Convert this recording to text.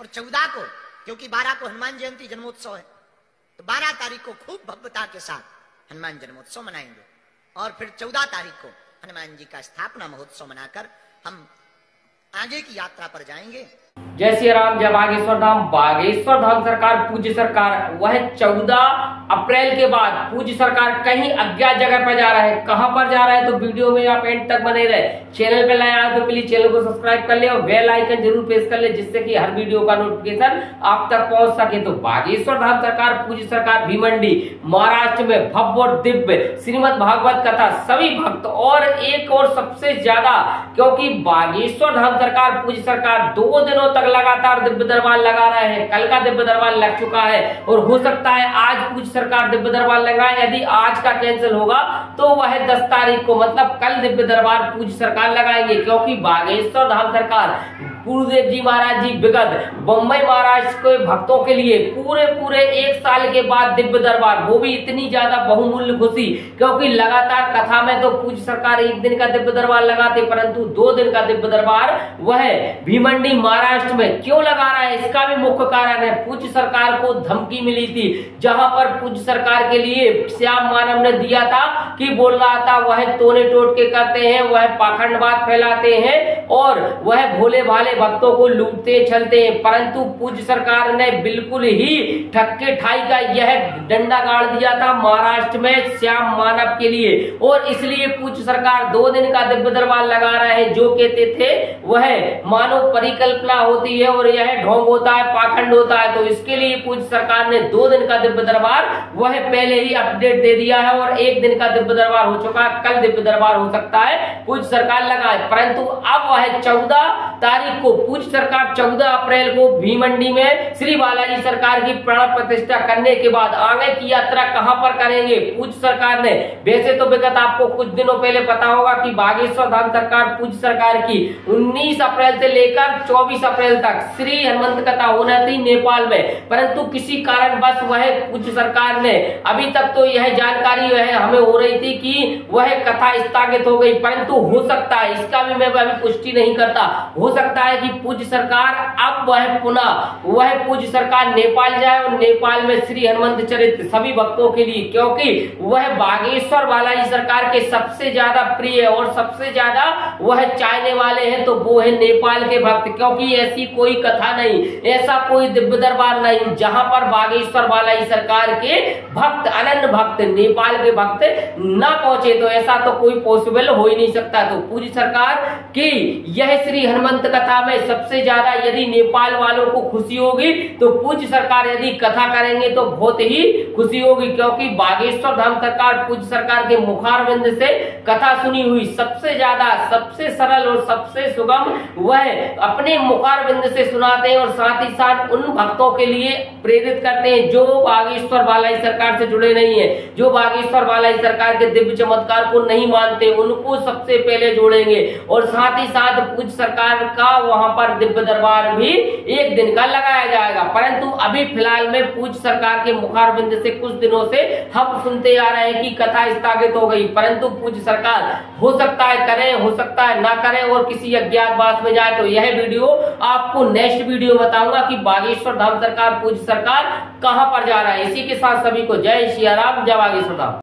और 14 को, क्योंकि 12 को हनुमान जयंती जन्मोत्सव है, तो 12 तारीख को खूब भव्यता के साथ हनुमान जन्मोत्सव मनाएंगे और फिर 14 तारीख को हनुमान जी का स्थापना महोत्सव मनाकर हम आगे की यात्रा पर जाएंगे। जय श्री राम, जय बागेश्वर धाम। बागेश्वर धाम सरकार, पूज्य सरकार, वह 14 अप्रैल के बाद पूज्य सरकार कहीं अज्ञात जगह पर जा रहा है। कहां पर जा रहा है तो वीडियो में आप एंड तक बने रहे। चैनल पे नए आए तो प्लीज चैनल को सब्सक्राइब कर ले और बेल आइकन जरूर प्रेस कर ले, जिससे कि हर वीडियो का नोटिफिकेशन आप तक पहुंच सके। तो बागेश्वर धाम सरकार, पूज्य सरकार, भीमंडी महाराष्ट्र में भव्य और दिव्य श्रीमद भागवत कथा सभी भक्त और एक और सबसे ज्यादा, क्योंकि बागेश्वर धाम सरकार, पूज्य सरकार 2 दिनों तक लगातार दिव्य दरबार लगा रहे हैं। कल का दिव्य दरबार लग चुका है और हो सकता है आज पूज्य सरकार दिव्य दरबार लगाए। यदि आज का कैंसिल होगा तो वह 10 तारीख को, मतलब कल दिव्य दरबार पूज्य सरकार लगाएंगे, क्योंकि बागेश्वर धाम सरकार गुरुदेव जी महाराज जी विगत बम्बई महाराष्ट्र के भक्तों के लिए पूरे 1 साल के बाद दिव्य दरबार, वो भी इतनी ज्यादा बहुमूल्य खुशी, क्योंकि लगातार कथा में तो पूज्य सरकार 1 दिन का दिव्य दरबार लगाते, परंतु 2 दिन का दिव्य दरबार वह भीमंडी महाराष्ट्र में क्यों लगा रहा है, इसका भी मुख्य कारण है पूज्य सरकार को धमकी मिली थी, जहां पर पूज्य सरकार के लिए श्याम मानव ने दिया था कि बोल रहा था वह तोने टोटके करते हैं, वह पाखंडवाद फैलाते हैं और वह भोले भाले भक्तों को लूटते चलते हैं। परंतु पूज्य सरकार ने बिल्कुल ही ठक्के ठाई का यह डंडा गाड़ दिया था महाराष्ट्र में श्याम मानव के लिए, और इसलिए पूज्य सरकार 2 दिन का दिव्य दरबार लगा रहा है। जो कहते थे वह मानव परिकल्पना होती है और यह ढोंग होता है, पाखंड होता है, तो इसके लिए पूज्य सरकार ने 2 दिन का दिव्य दरबार वह पहले ही अपडेट दे दिया है और 1 दिन का दिव्य दरबार हो चुका है। कल दिव्य दरबार हो सकता है पूज्य सरकार लगाए, परंतु अब वह 14 तारीख को पूज्य सरकार 14 अप्रैल को भीमंडी में श्री बालाजी सरकार की प्राण प्रतिष्ठा करने के बाद आगे की यात्रा कहां पर करेंगे पूज्य सरकार ने। वैसे तो विगत आपको कुछ दिनों पहले पता होगा कि बागेश्वर धाम सरकार, पूज्य सरकार की 19 अप्रैल से लेकर 24 अप्रैल तक श्री हनुमंत कथा होना थी नेपाल में, परंतु किसी कारण बस वह पूज्य सरकार ने, अभी तक तो यह जानकारी हमें हो रही थी कि वह कथा स्थगित हो गई, परंतु हो सकता है, इसका भी मैं अभी पुष्टि नहीं करता, हो सकता है कि पूज्य सरकार अब वह पुनः वह पूज्य सरकार नेपाल जाए और नेपाल में श्री हनुमंत चरित्र सभी भक्तों के लिए, क्योंकि वह बागेश्वर बालाजी सरकार के सबसे ज्यादा प्रिय और सबसे ज्यादा वह चाहने वाले हैं, तो वो है नेपाल के भक्त, क्योंकि ऐसी कोई कथा नहीं, ऐसा कोई दिव्य दरबार नहीं जहां पर बागेश्वर बालाजी सरकार के भक्त, अनन्य भक्त, नेपाल के भक्त ना पहुंचे, तो ऐसा तो कोई पॉसिबल हो ही नहीं सकता। तो पूज्य सरकार की यह श्री हनुमंत कथा में सबसे ज्यादा यदि नेपाल वालों को खुशी होगी, तो पूज्य सरकार यदि कथा करेंगे तो बहुत ही खुशी होगी, क्योंकि बागेश्वर धाम सरकार, पूज्य सरकार के मुखारविंद से कथा सुनी हुई सबसे ज्यादा, सबसे सरल और सबसे सुगम वह अपने मुखारविंद से सुनाते हैं और साथ ही साथ उन भक्तों के लिए प्रेरित करते हैं जो बागेश्वर बालाजी सरकार से जुड़े नहीं है, जो बागेश्वर बालाजी सरकार के दिव्य चमत्कार को नहीं मानते, उनको सबसे पहले जोड़ेंगे। और साथ ही साथ पूज्य सरकार का वहां पर दिव्य दरबार भी 1 दिन का लगाया जाएगा, परंतु अभी फिलहाल में पूज्य सरकार के मुखारविंद से कुछ दिनों से हम सुनते आ रहे हैं कि कथा स्थगित हो गई, परंतु पूज्य सरकार हो सकता है करें, हो सकता है ना करें और किसी अज्ञातवास में जाए। तो यह वीडियो आपको नेक्स्ट वीडियो बताऊंगा कि बागेश्वर धाम सरकार, पूज्य सरकार कहां पर जा रहा है। इसी के साथ सभी को जय श्री राम, जय बागेश्वर धाम।